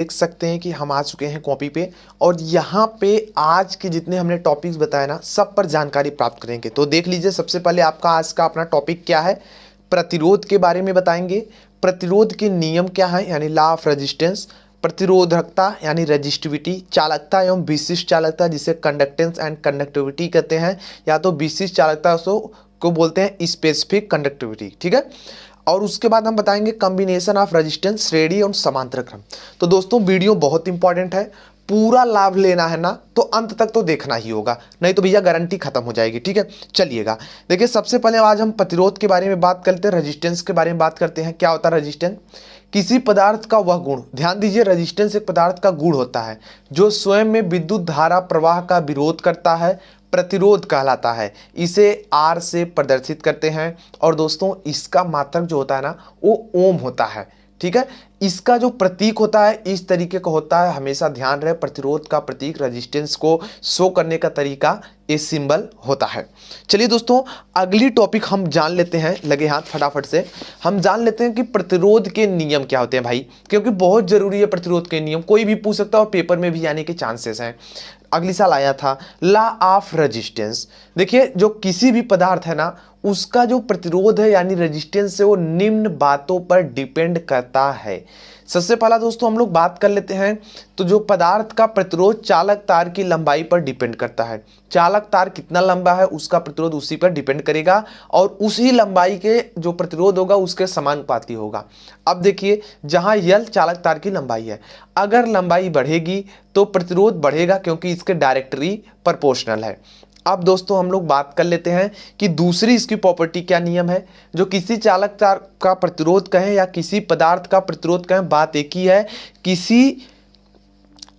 देख सकते हैं कि हम आ चुके हैं कॉपी पे और यहाँ पे आज के जितने हमने टॉपिक्स बताए ना सब पर जानकारी प्राप्त करेंगे। तो देख लीजिए, सबसे पहले आपका आज का अपना टॉपिक क्या है, प्रतिरोध के बारे में बताएंगे। प्रतिरोध के नियम क्या है यानी लॉ ऑफ रेजिस्टेंस, प्रतिरोधकता यानी रेजिस्टिविटी, चालकता एवं विशिष्ट चालकता जिसे कंडक्टेंस एंड कंडक्टिविटी कहते हैं, या तो विशिष्ट चालकता को बोलते हैं स्पेसिफिक कंडक्टिविटी। ठीक है, और उसके बाद हम बताएंगे कॉम्बिनेशन ऑफ रेजिस्टेंस, श्रेणी और समांतर क्रम। तो दोस्तों वीडियो बहुत इंपॉर्टेंट है, पूरा लाभ लेना है ना तो अंत तक तो देखना ही होगा, नहीं तो भैया गारंटी खत्म हो जाएगी। ठीक है, चलिएगा देखिए, सबसे पहले आज हम प्रतिरोध के बारे में बात करते हैं, रेजिस्टेंस के बारे में बात करते हैं। क्या होता है रेजिस्टेंस? किसी पदार्थ का वह गुण, ध्यान दीजिए रेजिस्टेंस एक पदार्थ का गुण होता है जो स्वयं में विद्युत धारा प्रवाह का विरोध करता है, प्रतिरोध कहलाता है। इसे R से प्रदर्शित करते हैं और दोस्तों इसका मात्रक जो होता है ना वो ओम होता है। ठीक है, इसका जो प्रतीक होता है इस तरीके का होता है, हमेशा ध्यान रहे, प्रतिरोध का प्रतीक रेजिस्टेंस को शो करने का तरीका ये सिंबल होता है। चलिए दोस्तों अगली टॉपिक हम जान लेते हैं, लगे हाथ फटाफट से हम जान लेते हैं कि प्रतिरोध के नियम क्या होते हैं भाई, क्योंकि बहुत जरूरी है प्रतिरोध के नियम, कोई भी पूछ सकता है और पेपर में भी आने के चांसेस हैं। अगली साल आया था लॉ ऑफ रेजिस्टेंस। देखिए जो किसी भी पदार्थ है ना उसका जो प्रतिरोध है यानी रेजिस्टेंस है वो निम्न बातों पर डिपेंड करता है। सबसे पहला दोस्तों हम लोग बात कर लेते हैं, तो जो पदार्थ का प्रतिरोध चालक तार की लंबाई पर डिपेंड करता है। चालक तार कितना लंबा है उसका प्रतिरोध उसी पर डिपेंड करेगा और उसी लंबाई के जो प्रतिरोध होगा उसके समानुपाती होगा। अब देखिए जहां यल चालक तार की लंबाई है, अगर लंबाई बढ़ेगी तो प्रतिरोध बढ़ेगा क्योंकि इसके डायरेक्टली प्रोपोर्शनल है। अब दोस्तों हम लोग बात कर लेते हैं कि दूसरी इसकी प्रॉपर्टी क्या नियम है, जो किसी चालक तार का प्रतिरोध कहें या किसी पदार्थ का प्रतिरोध कहें, बात एक ही है।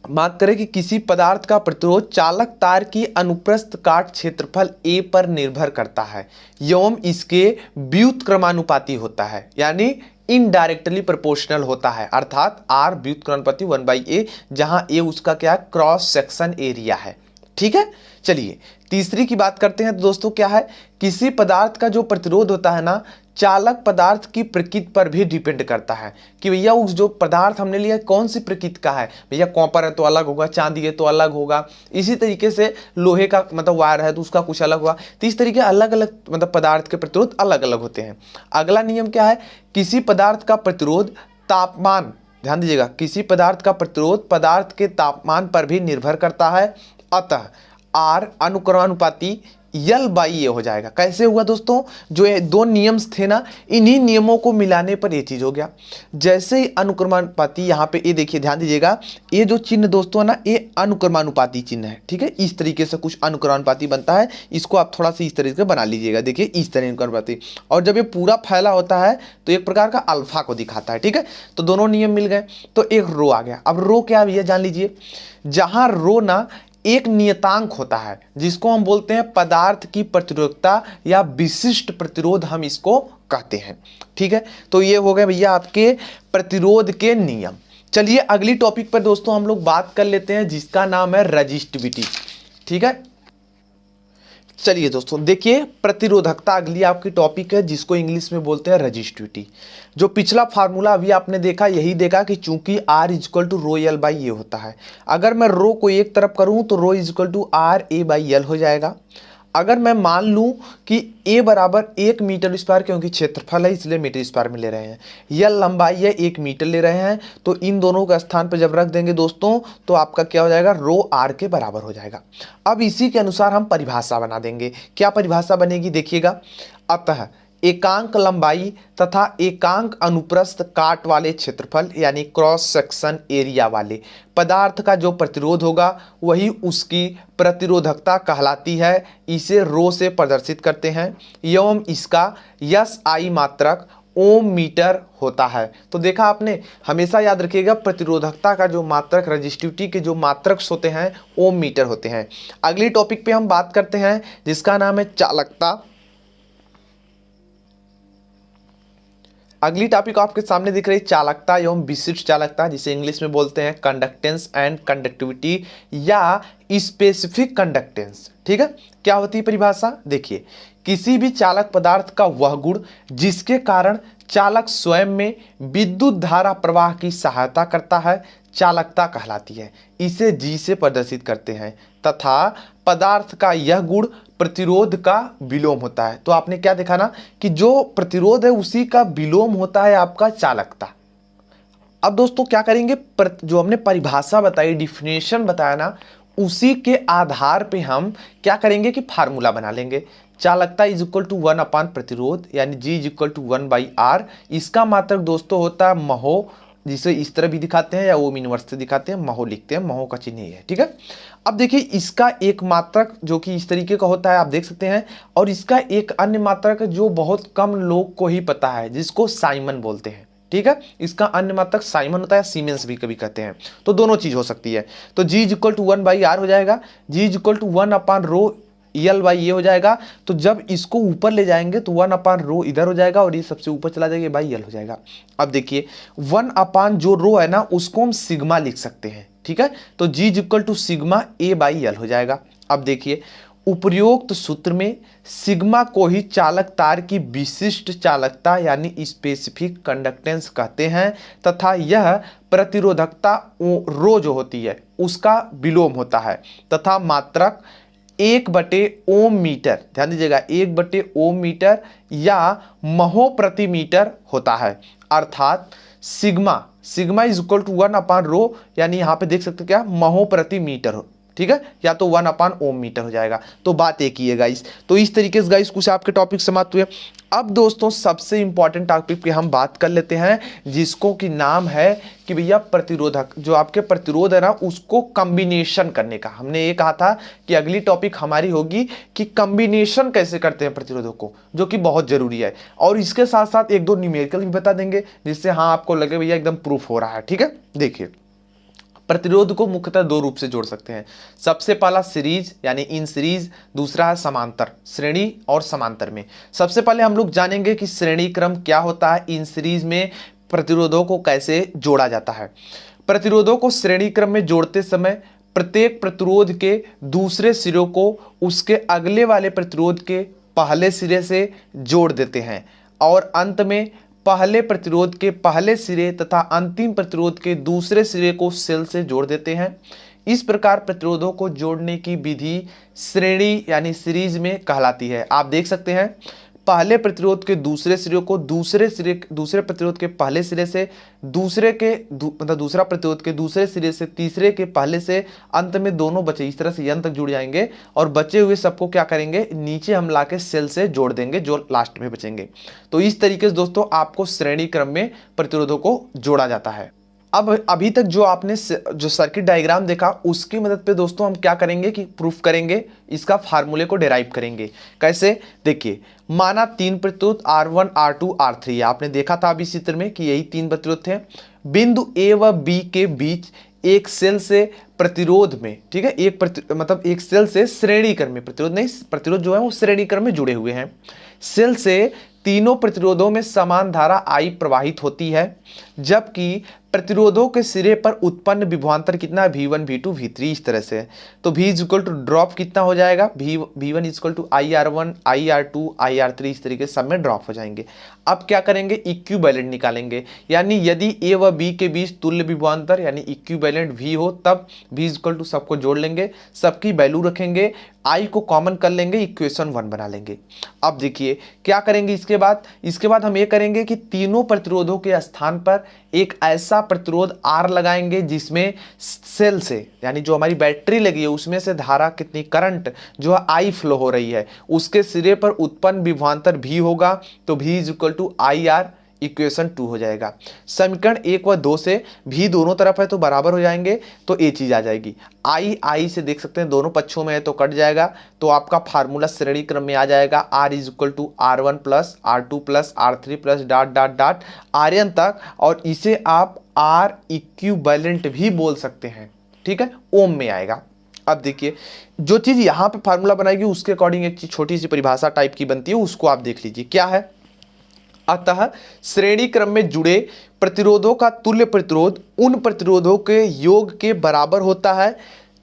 बात करें कि किसी पदार्थ का प्रतिरोध चालक तार की अनुप्रस्थ काट क्षेत्रफल A पर निर्भर करता है एवं इसके व्युत्क्रमानुपाती होता है, यानी इनडायरेक्टली प्रोपोर्शनल होता है, अर्थात R व्युत्क्रमानुपाती 1/A, जहां A उसका क्या है, क्रॉस सेक्शन एरिया है। ठीक है, चलिए तीसरी की बात करते हैं। तो दोस्तों क्या है, किसी पदार्थ का जो प्रतिरोध होता है ना चालक पदार्थ की प्रकृति पर भी डिपेंड करता है कि भैया उस जो पदार्थ हमने लिया कौन सी प्रकृति का है, भैया कॉपर है तो अलग होगा, चांदी है तो अलग होगा, इसी तरीके से लोहे का मतलब वायर है तो उसका कुछ अलग होगा। तो इस तरीके अलग अलग मतलब पदार्थ के प्रतिरोध अलग अलग होते हैं। अगला नियम क्या है, किसी पदार्थ का प्रतिरोध तापमान, ध्यान दीजिएगा, किसी पदार्थ का प्रतिरोध पदार्थ के तापमान पर भी निर्भर करता है, अतः R अनुक्रमानुपाती L/A हो जाएगा। कैसे हुआ दोस्तों, जो ये दो नियम थे ना इन्हीं नियमों को मिलाने पर ये चीज हो गया। जैसे ही अनुक्रमानुपाती, यहाँ पे ये देखिए ध्यान दीजिएगा, ये जो चिन्ह दोस्तों है ना ये अनुक्रमानुपाती चिन्ह है। ठीक है, इस तरीके से कुछ अनुक्रमानुपाती बनता है, इसको आप थोड़ा सा इस तरीके से बना लीजिएगा, देखिए इस तरह अनुक्रमानुपाती। और जब ये पूरा फैला होता है तो एक प्रकार का अल्फा को दिखाता है। ठीक है, तो दोनों नियम मिल गए तो एक रो आ गया। अब रो क्या है भैया जान लीजिए, जहां रो ना एक नियतांक होता है जिसको हम बोलते हैं पदार्थ की प्रतिरोधकता या विशिष्ट प्रतिरोध हम इसको कहते हैं। ठीक है, तो ये हो गए भैया आपके प्रतिरोध के नियम। चलिए अगली टॉपिक पर दोस्तों हम लोग बात कर लेते हैं जिसका नाम है रेजिस्टिविटी। ठीक है, चलिए दोस्तों देखिए प्रतिरोधकता अगली आपकी टॉपिक है जिसको इंग्लिश में बोलते हैं रेजिस्टिविटी। जो पिछला फार्मूला अभी आपने देखा यही देखा कि चूंकि R equal to row L/A होता है, अगर मैं रो को एक तरफ करूं तो रो इक्वल टू RA/L हो जाएगा। अगर मैं मान लूं कि A बराबर 1 मीटर स्क्वायर, क्योंकि क्षेत्रफल है इसलिए मीटर स्क्वायर में ले रहे हैं, L लंबाई है 1 मीटर ले रहे हैं, तो इन दोनों का स्थान पर जब रख देंगे दोस्तों तो आपका क्या हो जाएगा, रो R के बराबर हो जाएगा। अब इसी के अनुसार हम परिभाषा बना देंगे। क्या परिभाषा बनेगी देखिएगा, अतः एकांक लंबाई तथा एकांक अनुप्रस्थ काट वाले क्षेत्रफल यानी क्रॉस सेक्शन एरिया वाले पदार्थ का जो प्रतिरोध होगा वही उसकी प्रतिरोधकता कहलाती है। इसे रो से प्रदर्शित करते हैं एवं इसका SI मात्रक ओम मीटर होता है। तो देखा आपने, हमेशा याद रखिएगा प्रतिरोधकता का जो मात्रक, रेजिस्टिविटी के जो मात्रक होते हैं ओम मीटर होते हैं। अगली टॉपिक पे हम बात करते हैं जिसका नाम है चालकता। अगली टॉपिक आपके सामने दिख रही चालकता एवं विशिष्ट चालकता, जिसे इंग्लिश में बोलते हैं कंडक्टेंस एंड कंडक्टिविटी या स्पेसिफिक कंडक्टेंस। ठीक है, क्या होती है परिभाषा देखिए, किसी भी चालक पदार्थ का वह गुण जिसके कारण चालक स्वयं में विद्युत धारा प्रवाह की सहायता करता है, चालकता कहलाती है, इसे G से प्रदर्शित करते हैं तथा पदार्थ का यह गुण प्रतिरोध का विलोम होता है। तो आपने क्या देखा ना कि जो प्रतिरोध है उसी का विलोम होता है आपका चालकता। अब दोस्तों क्या करेंगे, जो हमने परिभाषा बताई, डिफिनेशन बताया ना, उसी के आधार पे हम क्या करेंगे कि फार्मूला बना लेंगे। चालकता इज इक्वल टू 1 अपान प्रतिरोध, यानी G is equal to 1/R। इसका मात्रक दोस्तों होता है महो, जिसे इस तरह भी दिखाते हैं या ओम इनवर्स से दिखाते हैं, महो लिखते हैं, महो का चिन्ह ये है, ठीक है। अब देखिए इसका एक मात्रक जो कि इस तरीके का होता है, आप देख सकते हैं, और इसका एक अन्य मात्रक जो बहुत कम लोग को ही पता है, जिसको साइमन बोलते हैं, ठीक है। इसका अन्य मात्रक साइमन होता है, सीमेंस भी कभी कहते हैं। तो दोनों चीज हो सकती है। तो G is equal to 1/R हो जाएगा, G is equal to 1 upon rho L by ये हो जाएगा। तो जब इसको ऊपर ले जाएंगे तो 1 अपान रो इधर हो जाएगा और ये सबसे ऊपर चला जाएगा, बाई यल हो जाएगा। अब देखिए 1 अपान जो रो है ना उसको हम सिग्मा लिख सकते हैं, ठीक है। तो G is equal to sigma A by L हो जाएगा। अब देखिए उपरोक्त सूत्र में सिग्मा को ही चालक तार की विशिष्ट चालकता यानी स्पेसिफिक कंडक्टेंस कहते हैं तथा यह प्रतिरोधकता रो जो होती है उसका विलोम होता है तथा मात्रक 1/ओम मीटर, ध्यान दीजिएगा 1/ओम मीटर या महो प्रति मीटर होता है। अर्थात sigma is equal to 1 upon रो, यानी यहां पे देख सकते क्या, महो प्रति मीटर हो, ठीक है, या तो 1 अपान ओम मीटर हो जाएगा। तो बात एक ही है गाइस। तो इस तरीके से गाइस कुछ आपके टॉपिक समाप्त हुए। अब दोस्तों सबसे इंपॉर्टेंट टॉपिक पे हम बात कर लेते हैं, जिसको कि नाम है कि भैया प्रतिरोधक, जो आपके प्रतिरोध है ना उसको कॉम्बिनेशन करने का। हमने ये कहा था कि अगली टॉपिक हमारी होगी कि कॉम्बिनेशन कैसे करते हैं प्रतिरोधों को, जो कि बहुत जरूरी है। और इसके साथ साथ एक दो न्यूमेरिकल भी बता देंगे, जिससे हाँ आपको लगे भैया एकदम प्रूफ हो रहा है, ठीक है। देखिए प्रतिरोध को मुख्यतः दो रूप से जोड़ सकते हैं। सबसे पहला सीरीज यानी इन सीरीज, दूसरा है समांतर, श्रेणी और समांतर में। सबसे पहले हम लोग जानेंगे कि श्रेणी क्रम क्या होता है, इन सीरीज में प्रतिरोधों को कैसे जोड़ा जाता है। प्रतिरोधों को श्रेणी क्रम में जोड़ते समय प्रत्येक प्रतिरोध के दूसरे सिरे को उसके अगले वाले प्रतिरोध के पहले सिरे से जोड़ देते हैं और अंत में पहले प्रतिरोध के पहले सिरे तथा अंतिम प्रतिरोध के दूसरे सिरे को सेल से जोड़ देते हैं। इस प्रकार प्रतिरोधों को जोड़ने की विधि श्रेणी यानी सीरीज में कहलाती है। आप देख सकते हैं पहले प्रतिरोध के दूसरे सिरे को दूसरे प्रतिरोध के पहले सिरे से, दूसरा प्रतिरोध के दूसरे सिरे से तीसरे के पहले से, अंत में दोनों बचे, इस तरह से यंत्र तक जुड़ जाएंगे और बचे हुए सबको क्या करेंगे, नीचे हम लाके सेल से जोड़ देंगे जो लास्ट में बचेंगे। तो इस तरीके से दोस्तों आपको श्रेणी क्रम में प्रतिरोधों को जोड़ा जाता है। अब अभी तक जो आपने जो सर्किट डायग्राम देखा उसकी मदद पे दोस्तों हम क्या करेंगे कि प्रूफ करेंगे, इसका फार्मूले को डिराइव करेंगे। कैसे, देखिए माना 3 प्रतिरोध R1 R2 R3 है, आपने देखा था अभी चित्र में कि यही 3 प्रतिरोध थे। बिंदु A व B के बीच एक सेल से प्रतिरोध में, ठीक है, मतलब एक सेल से श्रेणी क्रम में, प्रतिरोध नहीं, प्रतिरोध जो है वो श्रेणी क्रम में जुड़े हुए हैं। सेल से तीनों प्रतिरोधों में समान धारा I प्रवाहित होती है, जबकि प्रतिरोधों के सिरे पर उत्पन्न विभवांतर कितना है, V1 V2 V3 इस तरह से। तो V is equal to drop कितना हो जाएगा, V1 is equal to IR1 IR2 IR3 इस तरीके से सब में ड्रॉप हो जाएंगे। अब क्या करेंगे, इक्विवेलेंट निकालेंगे, यानी यदि A व B के बीच तुल्य विभवांतर यानी इक्विवेलेंट V हो तब V इज इक्वल टू सबको जोड़ लेंगे, सबकी वैल्यू रखेंगे, I को कॉमन कर लेंगे, इक्वेशन 1 बना लेंगे। अब देखिए क्या करेंगे इसके बाद हम ये करेंगे कि तीनों प्रतिरोधों के स्थान पर एक ऐसा प्रतिरोध R लगाएंगे जिसमें सेल से यानी जो हमारी बैटरी लगी है उसमें से धारा कितनी, करंट जो है I फ्लो हो रही है, उसके सिरे पर उत्पन्न विभवांतर V होगा। तो V is equal to IR, equation 2 हो जाएगा। समीकरण 1 व 2 से भी दोनों तरफ है तो बराबर हो जाएंगे, तो ये चीज आ जाएगी। I से देख सकते हैं दोनों पक्षों में है तो कट जाएगा, तो आपका फार्मूला श्रेणी क्रम में आ जाएगा R is equal to R1 plus R2 plus R3 plus dot dot dot Rn तक, और इसे आप R इक्विवेलेंट भी बोल सकते हैं, ठीक है, ओम में आएगा। अब देखिए जो चीज यहाँ पे फार्मूला बनाएगी उसके अकॉर्डिंग एक चीज छोटी सी परिभाषा टाइप की बनती है, उसको आप देख लीजिए क्या है। अतः श्रेणी क्रम में जुड़े प्रतिरोधों का तुल्य प्रतिरोध उन प्रतिरोधों के योग के बराबर होता है,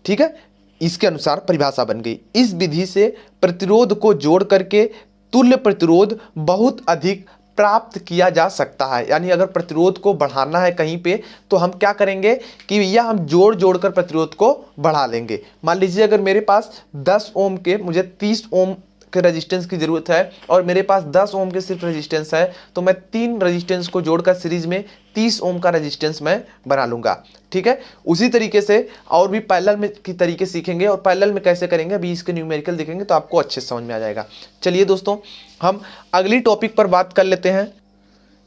ठीक है, इसके अनुसार परिभाषा बन गई। इस विधि से प्रतिरोध को जोड़ करके तुल्य प्रतिरोध बहुत अधिक प्राप्त किया जा सकता है। यानी अगर प्रतिरोध को बढ़ाना है कहीं पे तो हम क्या करेंगे कि भैया हम जोड़ जोड़कर प्रतिरोध को बढ़ा लेंगे। मान लीजिए अगर मेरे पास 10 ओम के मुझे 30 ओम के रेजिस्टेंस की जरूरत है और मेरे पास 10 ओम के सिर्फ रेजिस्टेंस है, तो मैं 3 रेजिस्टेंस को जोड़कर सीरीज में 30 ओम का रेजिस्टेंस मैं बना लूंगा। ठीक है, उसी तरीके से और भी पैरेलल में की तरीके सीखेंगे और पैरेलल में कैसे करेंगे अभी इसके न्यूमेरिकल देखेंगे तो आपको अच्छे से समझ में आ जाएगा। चलिए दोस्तों हम अगली टॉपिक पर बात कर लेते हैं,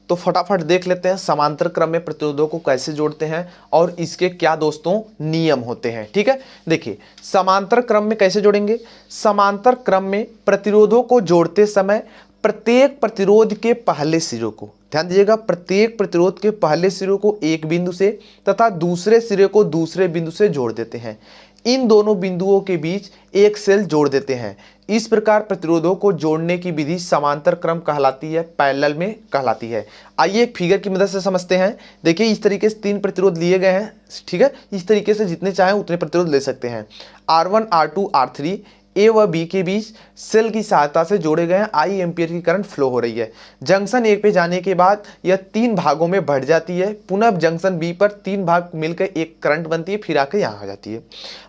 तो फटाफट देख लेते हैं समांतर क्रम में प्रतिरोधों को कैसे जोड़ते हैं और इसके क्या दोस्तों नियम होते हैं। ठीक है, देखिए समांतर क्रम में कैसे जोड़ेंगे। समांतर क्रम में प्रतिरोधों को जोड़ते समय प्रत्येक प्रतिरोध के पहले सिरों को, ध्यान दीजिएगा, प्रत्येक प्रतिरोध के पहले सिरों को एक बिंदु से तथा दूसरे सिरे को दूसरे बिंदु से जोड़ देते हैं। इन दोनों बिंदुओं के बीच एक सेल जोड़ देते हैं। इस प्रकार प्रतिरोधों को जोड़ने की विधि समांतर क्रम कहलाती है, पैरेलल में कहलाती है। आइए एक फिगर की मदद से समझते हैं। देखिए इस तरीके से 3 प्रतिरोध लिए गए हैं। ठीक है, इस तरीके से जितने चाहें उतने प्रतिरोध ले सकते हैं। R1 R2 R3 ए व बी के बीच सेल की सहायता से जोड़े गए हैं। आई एम्पियर की करंट फ्लो हो रही है। जंक्शन ए पे जाने के बाद यह 3 भागों में बढ़ जाती है। पुनः जंक्शन बी पर 3 भाग मिलकर एक करंट बनती है, फिर आकर यहाँ आ जाती है।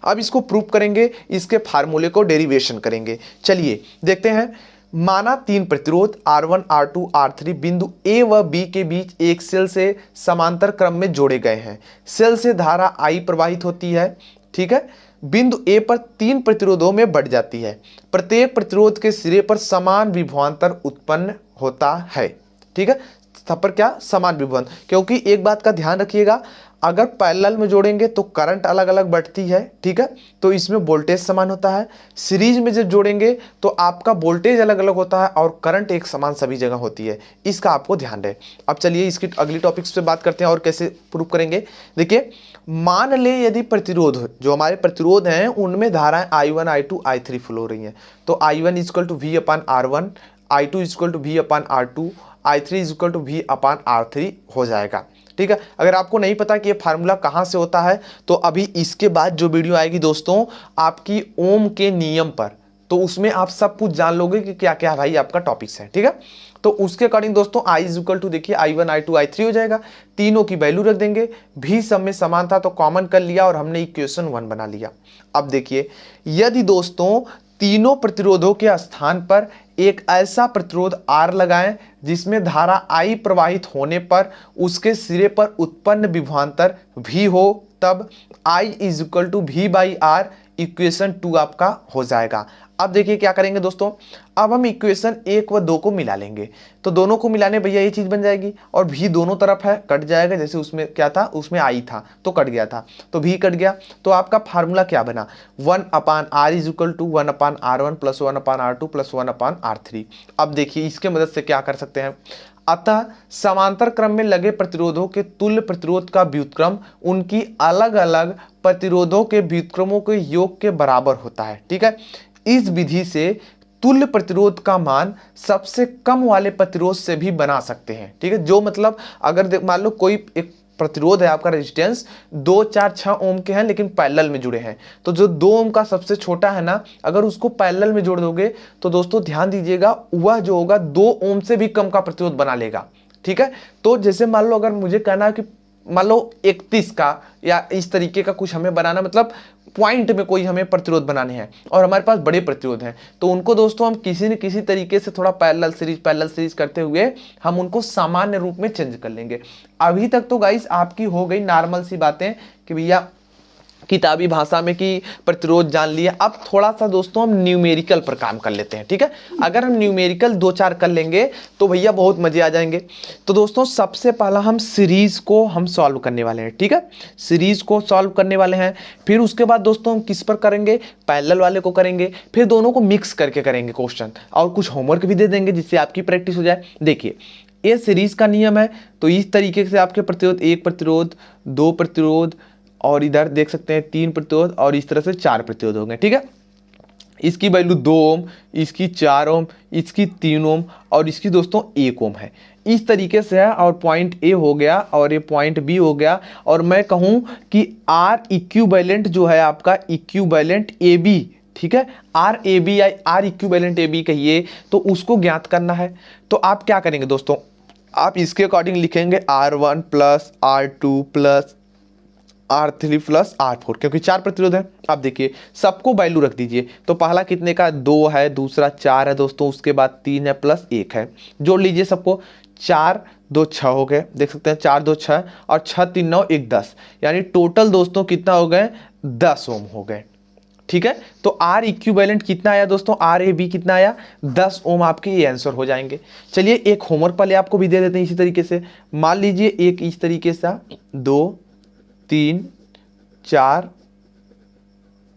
अब इसको प्रूव करेंगे, इसके फार्मूले को डेरिवेशन करेंगे। चलिए देखते हैं। माना 3 प्रतिरोध R1 R2 R3 बिंदु ए व बी के बीच एक सेल से समांतर क्रम में जोड़े गए हैं। सेल से धारा I प्रवाहित होती है। ठीक है, बिंदु ए पर 3 प्रतिरोधों में बढ़ जाती है। प्रत्येक प्रतिरोध के सिरे पर समान विभवांतर उत्पन्न होता है। ठीक है, सब पर क्या समान विभवांतर, क्योंकि एक बात का ध्यान रखिएगा, अगर पैरेलल में जोड़ेंगे तो करंट अलग अलग बढ़ती है। ठीक है, तो इसमें वोल्टेज समान होता है। सीरीज में जब जोड़ेंगे तो आपका वोल्टेज अलग अलग होता है और करंट एक समान सभी जगह होती है, इसका आपको ध्यान रहे। अब चलिए इसकी अगली टॉपिक्स पे बात करते हैं और कैसे प्रूव करेंगे। देखिए मान ले यदि प्रतिरोध जो हमारे प्रतिरोध हैं उनमें धाराएं I1 I2 I3 फ्लो हो रही हैं, तो I1 equal to V upon R1, I2 equal to V upon R2, I3 equal to V upon R3 हो जाएगा। ठीक है, अगर आपको नहीं पता कि ये फार्मूला कहाँ से होता है तो अभी इसके बाद जो वीडियो आएगी दोस्तों आपकी ओम के नियम पर, तो उसमें आप सब कुछ जान लोगे कि क्या क्या भाई आपका टॉपिक्स है। ठीक है, तो उसके अकॉर्डिंग दोस्तों I इक्वल टू देखिए I1 I2 I3 हो जाएगा। तीनों की वैल्यू रख देंगे, भी सब में समान था तो कॉमन कर लिया और हमने इक्वेशन 1 बना लिया। अब देखिए यदि दोस्तों तीनों प्रतिरोधों के स्थान पर एक ऐसा प्रतिरोध R लगाएं जिसमें धारा I प्रवाहित होने पर उसके सिरे पर उत्पन्न विभवांतर V हो, तब I is equal to V by R equation 2 आपका हो जाएगा। अब देखिए क्या करेंगे दोस्तों, अब हम इक्वेशन 1 व 2 को मिला लेंगे, तो दोनों को मिलाने भैया ये चीज बन जाएगी और भी दोनों तरफ है कट जाएगा। जैसे उसमें क्या था, उसमें I था तो कट गया था, तो भी कट गया। तो आपका फार्मूला क्या बना, 1 upon R is equal to 1 upon R1 plus 1 upon R2 plus 1 upon R3। अब देखिए इसके मदद से क्या कर सकते हैं, अतः समांतर क्रम में लगे प्रतिरोधों के तुल्य प्रतिरोध का व्युत्क्रम उनकी अलग अलग प्रतिरोधों के व्युत्क्रमों के योग के बराबर होता है। ठीक है, इस विधि से तुल्य प्रतिरोध का मान सबसे कम वाले प्रतिरोध से भी बना सकते हैं। ठीक है, जो मतलब अगर मान लो कोई एक प्रतिरोध है आपका रेजिस्टेंस 2 4 6 ओम के हैं लेकिन पैरेलल में जुड़े हैं, तो जो 2 ओम का सबसे छोटा है ना, अगर उसको पैरेलल में जोड़ दोगे तो दोस्तों ध्यान दीजिएगा वह जो होगा 2 ओम से भी कम का प्रतिरोध बना लेगा। ठीक है, तो जैसे मान लो अगर मुझे कहना है कि मान लो 31 का या इस तरीके का कुछ हमें बनाना, मतलब पॉइंट में कोई हमें प्रतिरोध बनाने हैं और हमारे पास बड़े प्रतिरोध हैं, तो उनको दोस्तों हम किसी न किसी तरीके से थोड़ा पैरेलल सीरीज करते हुए हम उनको सामान्य रूप में चेंज कर लेंगे। अभी तक तो गाइस आपकी हो गई नॉर्मल सी बातें कि भैया किताबी भाषा में कि प्रतिरोध जान लिया। अब थोड़ा सा दोस्तों हम न्यूमेरिकल पर काम कर लेते हैं। ठीक है, अगर हम न्यूमेरिकल 2-4 कर लेंगे तो भैया बहुत मजे आ जाएंगे। तो दोस्तों सबसे पहला हम सीरीज को हम सॉल्व करने वाले हैं। ठीक है, सीरीज को सॉल्व करने वाले हैं, फिर उसके बाद दोस्तों हम किस पर करेंगे, पैरेलल वाले को करेंगे, फिर दोनों को मिक्स करके करेंगे क्वेश्चन, और कुछ होमवर्क भी दे देंगे जिससे आपकी प्रैक्टिस हो जाए। देखिए ये सीरीज का नियम है, तो इस तरीके से आपके प्रतिरोध 1 प्रतिरोध 2 प्रतिरोध और इधर देख सकते हैं 3 प्रतिरोध और इस तरह से 4 प्रतिरोध होंगे। ठीक है, इसकी वैल्यू 2 ओम, इसकी 4 ओम, इसकी 3 ओम और इसकी दोस्तों 1 ओम है। इस तरीके से है, और पॉइंट ए हो गया और ये पॉइंट बी हो गया, और मैं कहूं कि आर इक्विवेलेंट जो है आपका इक्विवेलेंट ए बी, ठीक है, आर ए बी या आर इक्विवेलेंट ए बी कहिए, तो उसको ज्ञात करना है। तो आप क्या करेंगे दोस्तों, आप इसके अकॉर्डिंग लिखेंगे R1 plus R2 plus R3 plus R4, क्योंकि 4 प्रतिरोध है। आप देखिए सबको वैल्यू रख दीजिए। तो पहला कितने का 2 है, दूसरा 4 है दोस्तों, उसके बाद 3 है प्लस 1 है। जोड़ लीजिए सबको, 4 2 6 हो गए, देख सकते हैं 4 2 6 और 6 3 9 1 10, यानी टोटल दोस्तों कितना हो गए 10 ओम हो गए। ठीक है, तो आर इक्विवेलेंट कितना आया दोस्तों, आर ए बी कितना आया 10 ओम, आपके ये आंसर हो जाएंगे। चलिए एक होमवर्क पहले आपको भी दे देते हैं इसी तरीके से। मान लीजिए एक इस तरीके से 2 3 4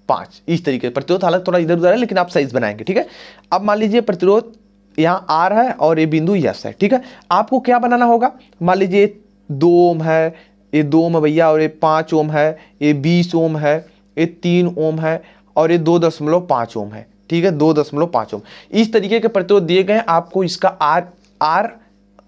5 इस तरीके, प्रतिरोध हालत थोड़ा इधर उधर है लेकिन आप साइज बनाएंगे। ठीक है, अब मान लीजिए प्रतिरोध यहाँ आर है और ये बिंदु यस है। ठीक है, आपको क्या बनाना होगा, मान लीजिए 2 ओम है, ये 2 ओम है भैया, और ये 5 ओम है, ये 20 ओम है, ये 3 ओम है और ये 2.5 ओम है। ठीक है, 2.5 ओम इस तरीके के प्रतिरोध दिए गए। आपको इसका आर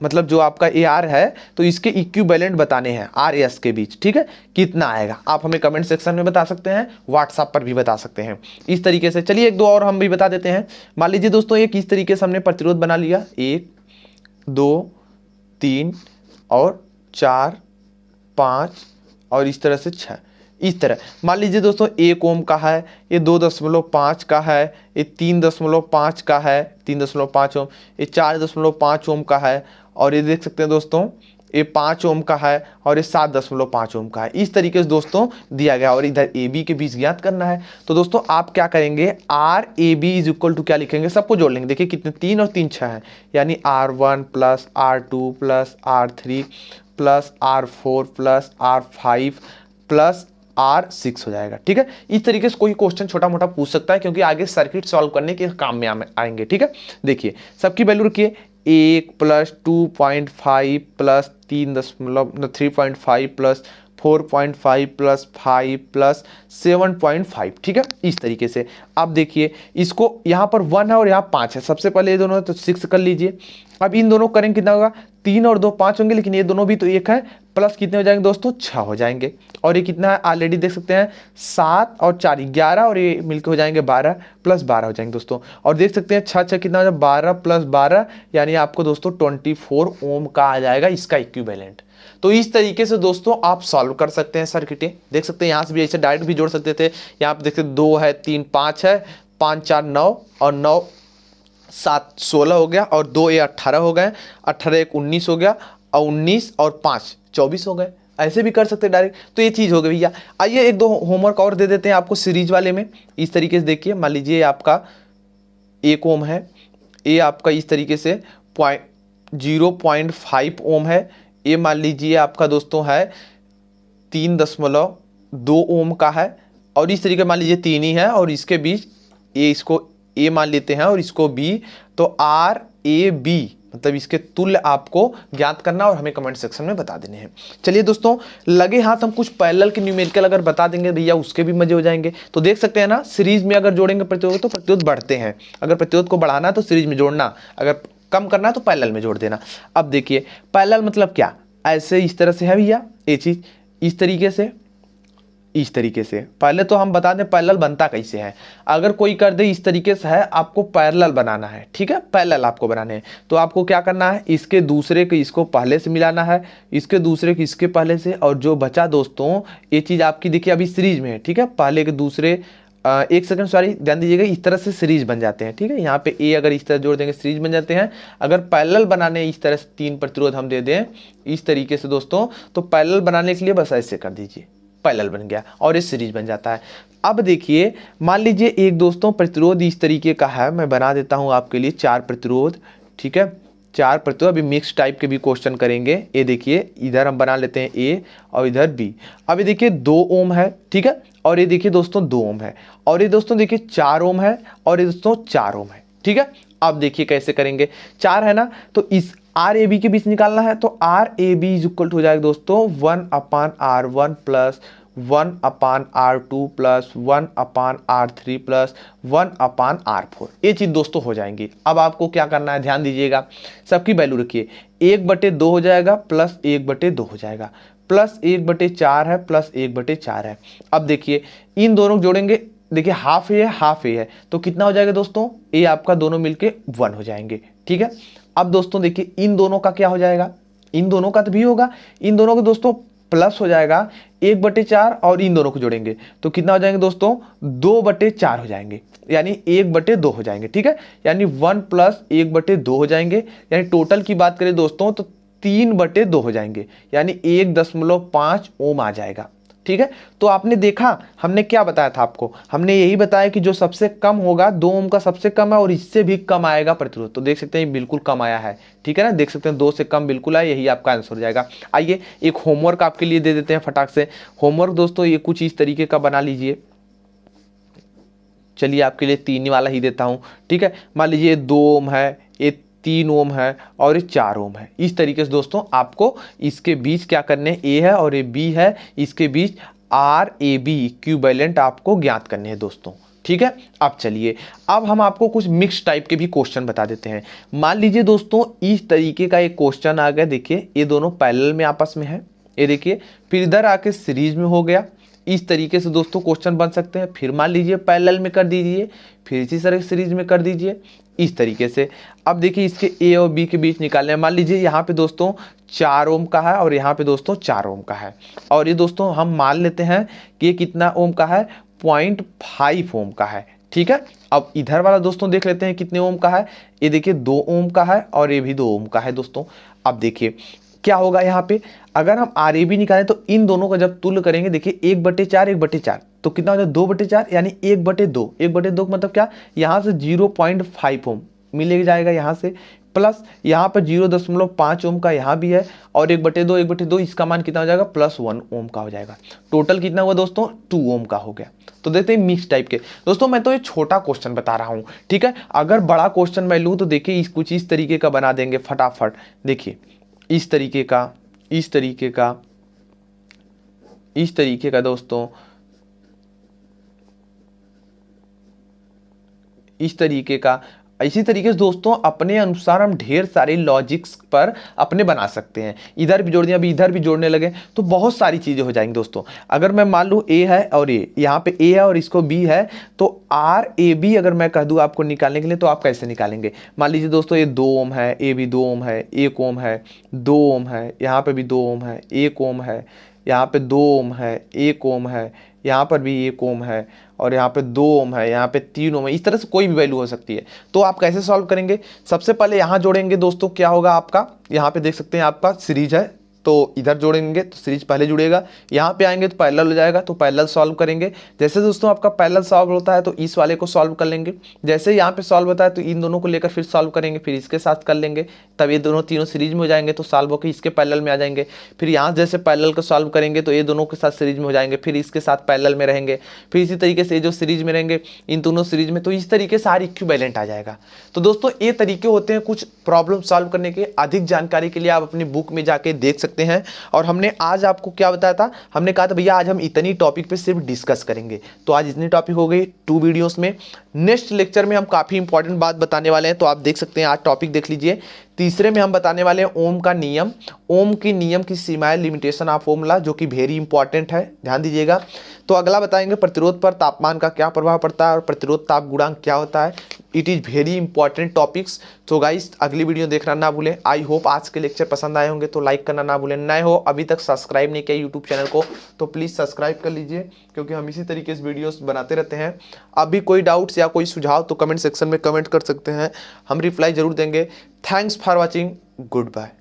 मतलब जो आपका ए आर है तो इसके इक्विवेलेंट बताने हैं आर एस के बीच। ठीक है, कितना आएगा आप हमें कमेंट सेक्शन में बता सकते हैं, व्हाट्सएप पर भी बता सकते हैं इस तरीके से। चलिए एक दो और हम भी बता देते हैं। मान लीजिए दोस्तों एक इस तरीके से हमने प्रतिरोध बना लिया, 1 2 3 और 4 5 और इस तरह से 6, इस तरह। मान लीजिए दोस्तों 1 ओम का है, ये 2.5 का है, ये 3.5 का है, 3.5 ओम, ये 4.5 ओम का है, और ये देख सकते हैं दोस्तों ये 5 ओम का है और ये 7.5 ओम का है। इस तरीके से दोस्तों दिया गया और इधर ए बी के बीच ज्ञात करना है। तो दोस्तों आप क्या करेंगे, R A B is equal to क्या लिखेंगे, सबको जोड़ लेंगे। देखिए कितने 3 और 3 6 है, यानी R1 plus R2 plus R3 plus R4 plus R5 plus R6 हो जाएगा। ठीक है, इस तरीके से कोई क्वेश्चन छोटा मोटा पूछ सकता है क्योंकि आगे सर्किट सॉल्व करने के काम में आएंगे। ठीक है, देखिए सबकी वैल्यू रखिए, 1 plus 2.5 plus 3.5 plus 4.5 plus 5 plus 7.5। ठीक है, इस तरीके से आप देखिए इसको, यहाँ पर 1 है और यहाँ 5 है। सबसे पहले ये दोनों तो 6 कर लीजिए। अब इन दोनों करेंगे कितना होगा, 3 और 2 5 होंगे, लेकिन ये दोनों भी तो 1 है, प्लस कितने हो जाएंगे दोस्तों 6 हो जाएंगे। और ये कितना है ऑलरेडी देख सकते हैं 7 और 4 11, और ये मिलकर हो जाएंगे 12 प्लस 12 हो जाएंगे दोस्तों। और देख सकते हैं 6 6 कितना हो जाएगा 12 प्लस 12, यानी आपको दोस्तों 24 ओम का आ जाएगा इसका इक्विवेलेंट। तो इस तरीके से दोस्तों आप सॉल्व कर सकते हैं सर्किटें। देख सकते हैं यहाँ से भी ऐसे डायरेक्ट भी जोड़ सकते थे। यहाँ पे देखते 2 है 3 5 है, 5 4 9 और 9 7 16 हो गया, और 2 ये 18 हो गए, 18 1 19 हो गया, और 19 और 5 24 हो गए। ऐसे भी कर सकते हैं डायरेक्ट। तो ये चीज़ हो गई भैया। आइए एक दो होमवर्क और दे देते हैं आपको सीरीज वाले में। इस तरीके से देखिए, मान लीजिए आपका 1 ओम है, ये आपका इस तरीके से 0.5 ओम है, ये मान लीजिए आपका दोस्तों है 3.2 ओम का है, और इस तरीके मान लीजिए 3 ही है, और इसके बीच ये इसको ए मान लेते हैं और इसको बी। तो आर ए बी मतलब इसके तुल्य आपको ज्ञात करना और हमें कमेंट सेक्शन में बता देने हैं। चलिए दोस्तों लगे हाथ हम कुछ पैरेलल के न्यूमेरिकल अगर बता देंगे भैया उसके भी मजे हो जाएंगे। तो देख सकते हैं ना, सीरीज में अगर जोड़ेंगे प्रतिरोध तो प्रतिरोध बढ़ते हैं। अगर प्रतिरोध को बढ़ाना है तो सीरीज में जोड़ना, अगर कम करना है तो पैरेलल में जोड़ देना। अब देखिए पैरेलल मतलब क्या, ऐसे इस तरह से है भैया ये चीज, इस तरीके से इस तरीके से। पहले तो हम बता दें पैरेलल बनता कैसे है। अगर कोई कर दे इस तरीके से है, आपको पैरेलल बनाना है। ठीक है, पैरेलल आपको बनाने हैं तो आपको क्या करना है, इसके दूसरे के इसको पहले से मिलाना है, इसके दूसरे के इसके पहले से, और जो बचा दोस्तों ये चीज़ आपकी देखिए अभी सीरीज में है। ठीक है, पहले के दूसरे एक सेकंड सॉरी ध्यान दीजिएगा, इस तरह से सीरीज बन जाते हैं। ठीक है, यहाँ पे ए अगर इस तरह जोड़ देंगे सीरीज बन जाते हैं। अगर पैरेलल बनाने इस तरह से 3 प्रतिरोध हम दे दें इस तरीके से दोस्तों, तो पैरेलल बनाने के लिए बस ऐसे कर दीजिए, पैरेलल बन गया और ये सीरीज बन जाता है। अब देखिए मान लीजिए एक दोस्तों प्रतिरोध इस तरीके का है, मैं बना देता हूं आपके लिए 4 प्रतिरोध। ठीक है, 4 प्रतिरोध, अभी मिक्स टाइप के भी क्वेश्चन करेंगे। ये देखिए इधर हम बना लेते हैं ए और इधर बी। अब ये देखिए 2 ओम है, ठीक है, और ये देखिए दोस्तों 2 ओम है, और ये दोस्तों देखिए 4 ओम है, और ये दोस्तों 4 ओम है। ठीक है, अब देखिए कैसे करेंगे, 4 है ना, तो इस आर ए बी के बीच निकालना है। तो R A B is equal to हो जाएगा दोस्तों 1/R1 plus 1/R2 plus 1/R3 plus 1/R4। ये चीज दोस्तों हो जाएंगी। अब आपको क्या करना है ध्यान दीजिएगा, सबकी वैल्यू रखिए, 1/2 हो जाएगा प्लस 1/2 हो जाएगा, प्लस 1/4 है प्लस 1/4 है। अब देखिए इन दोनों जोड़ेंगे, देखिए हाफ ए है हाफ ए है, तो कितना हो जाएगा दोस्तों, ये आपका दोनों मिलके 1 हो जाएंगे। ठीक है, अब दोस्तों देखिए इन दोनों का क्या हो जाएगा, इन दोनों का तो भी होगा, इन दोनों को दोस्तों प्लस हो जाएगा 1/4 और इन दोनों को जोड़ेंगे तो कितना हो जाएंगे दोस्तों 2/4 हो जाएंगे, यानी 1/2 हो जाएंगे। ठीक है, यानी 1 + 1/2 हो जाएंगे, यानी टोटल की बात करें दोस्तों तो 3/2 हो जाएंगे, यानी 1.5 ओम आ जाएगा। ठीक है, तो आपने देखा हमने क्या बताया था आपको, हमने यही बताया कि जो सबसे कम होगा 2 ओम का सबसे कम है और इससे भी कम आएगा प्रतिरोध। तो देख सकते हैं बिल्कुल कम आया है। ठीक है ना, देख सकते हैं 2 से कम बिल्कुल आया, यही आपका आंसर हो जाएगा। आइए एक होमवर्क आपके लिए दे देते हैं फटाक से। होमवर्क दोस्तों ये कुछ इस तरीके का बना लीजिए। चलिए आपके लिए 3 वाला ही देता हूं। ठीक है, मान लीजिए 2 ओम है, ये 3 ओम है और ये 4 ओम है। इस तरीके से दोस्तों आपको इसके बीच क्या करने, ए है और ये बी है, इसके बीच RAB इक्विवेलेंट आपको ज्ञात करने हैं दोस्तों। ठीक है, अब चलिए अब हम आपको कुछ मिक्स टाइप के भी क्वेश्चन बता देते हैं। मान लीजिए दोस्तों इस तरीके का एक क्वेश्चन आ गया, देखिए ये दोनों पैरेलल में आपस में है, ये देखिए, फिर इधर आके सीरीज में हो गया। इस तरीके से दोस्तों क्वेश्चन बन सकते हैं। फिर मान लीजिए पैरेलल में कर दीजिए, फिर इसी तरह सीरीज में कर दीजिए, इस तरीके से। अब देखिए इसके ए और बी के बीच निकालने हैं। मान लीजिए यहाँ पे दोस्तों 4 ओम का है और यहाँ पे दोस्तों 4 ओम का है, और ये दोस्तों हम मान लेते हैं कि ये कितना ओम का है, 0.5 ओम का है। ठीक है, अब इधर वाला दोस्तों देख लेते हैं कितने ओम का है, ये देखिए 2 ओम का है और ये भी 2 ओम का है दोस्तों। अब देखिए क्या होगा यहाँ पे, अगर हम RAB निकालें तो इन दोनों का जब तुल्य करेंगे, देखिए 1/4 1/4 तो कितना हो जाए 2/4, यानी 1/2 1/2 का मतलब क्या, यहाँ से 0.5 ओम मिल जाएगा यहाँ से, प्लस यहाँ पर 0.5 ओम का यहाँ भी है और 1/2 1/2 इसका मान कितना हो जाएगा +1 ओम का हो जाएगा। टोटल कितना हुआ दोस्तों 2 ओम का हो गया। तो देखते हैं मिक्स टाइप के दोस्तों, मैं तो ये छोटा क्वेश्चन बता रहा हूँ। ठीक है, अगर बड़ा क्वेश्चन मैं लूँ तो देखिए कुछ इस तरीके का बना देंगे फटाफट। देखिए इस तरीके का, इस तरीके का, इस तरीके का दोस्तों, इस तरीके का। इसी तरीके से दोस्तों अपने अनुसार हम ढेर सारे लॉजिक्स पर अपने बना सकते हैं। इधर भी जोड़ दिया, अभी इधर भी जोड़ने लगे तो बहुत सारी चीजें हो जाएंगी दोस्तों। अगर मैं मान लूँ ए है और ए, यहाँ पे ए है और इसको बी है, तो RAB अगर मैं कह दूँ आपको निकालने के लिए तो आप कैसे निकालेंगे। मान लीजिए दोस्तों ये 2 ओम है, ए भी 2 ओम है, 1 ओम है, 2 ओम है, यहाँ पे भी 2 ओम है, 1 ओम है, यहाँ पे 2 ओम है, 1 ओम है, यहाँ पर भी 1 ओम है और यहाँ पे 2 ओम है, यहाँ पे 3 ओम है। इस तरह से कोई भी वैल्यू हो सकती है। तो आप कैसे सॉल्व करेंगे, सबसे पहले यहाँ जोड़ेंगे दोस्तों, क्या होगा आपका, यहाँ पे देख सकते हैं आपका सीरीज है तो इधर जोड़ेंगे तो सीरीज पहले जुड़ेगा, यहाँ पे आएंगे तो पैरेलल हो जाएगा तो पैरेलल सॉल्व करेंगे। जैसे दोस्तों आपका पैरेलल सॉल्व होता है तो इस वाले को सॉल्व कर लेंगे, जैसे यहाँ पे सॉल्व होता है तो इन दोनों को लेकर फिर सॉल्व करेंगे, फिर इसके साथ कर लेंगे, तब ये दोनों तीनों सीरीज में हो जाएंगे तो सॉल्व होकर इसके पैरेलल में आ जाएंगे। फिर यहाँ जैसे पैरेलल को सॉल्व करेंगे तो ये दोनों के साथ सीरीज में हो जाएंगे, फिर इसके साथ पैरेलल में रहेंगे, फिर इसी तरीके से जो सीरीज में रहेंगे इन दोनों सीरीज में, तो इस तरीके से इक्विवेलेंट आ जाएगा। तो दोस्तों ये तरीके होते हैं कुछ प्रॉब्लम सॉल्व करने के। अधिक जानकारी के लिए आप अपनी बुक में जाके देख सकते हैं। और हमने आज आपको क्या बताया था, हमने कहा था भैया आज हम इतनी टॉपिक पे सिर्फ डिस्कस करेंगे, तो आज इतनी टॉपिक हो गई 2 वीडियोस में। नेक्स्ट लेक्चर में हम काफी इंपॉर्टेंट बात बताने वाले हैं, तो आप देख सकते हैं आज टॉपिक देख लीजिए। तीसरे में हम बताने वाले हैं ओम का नियम, ओम की नियम की सीमाएं, लिमिटेशन ऑफ फॉर्मूला, जो कि वेरी इंपॉर्टेंट है, ध्यान दीजिएगा। तो अगला बताएंगे प्रतिरोध पर तापमान का क्या प्रभाव पड़ता है और प्रतिरोध ताप गुणांक क्या होता है। It is very important topics. तो गाइस अगली वीडियो देखना ना भूलें। आई होप आज के लेक्चर पसंद आए होंगे, तो लाइक करना ना भूलें। नए हो अभी तक सब्सक्राइब नहीं किया यूट्यूब चैनल को तो प्लीज़ सब्सक्राइब कर लीजिए, क्योंकि हम इसी तरीके से वीडियोस बनाते रहते हैं। अभी कोई डाउट्स या कोई सुझाव तो कमेंट सेक्शन में कमेंट कर सकते हैं, हम रिप्लाई जरूर देंगे। Thanks for watching, good bye.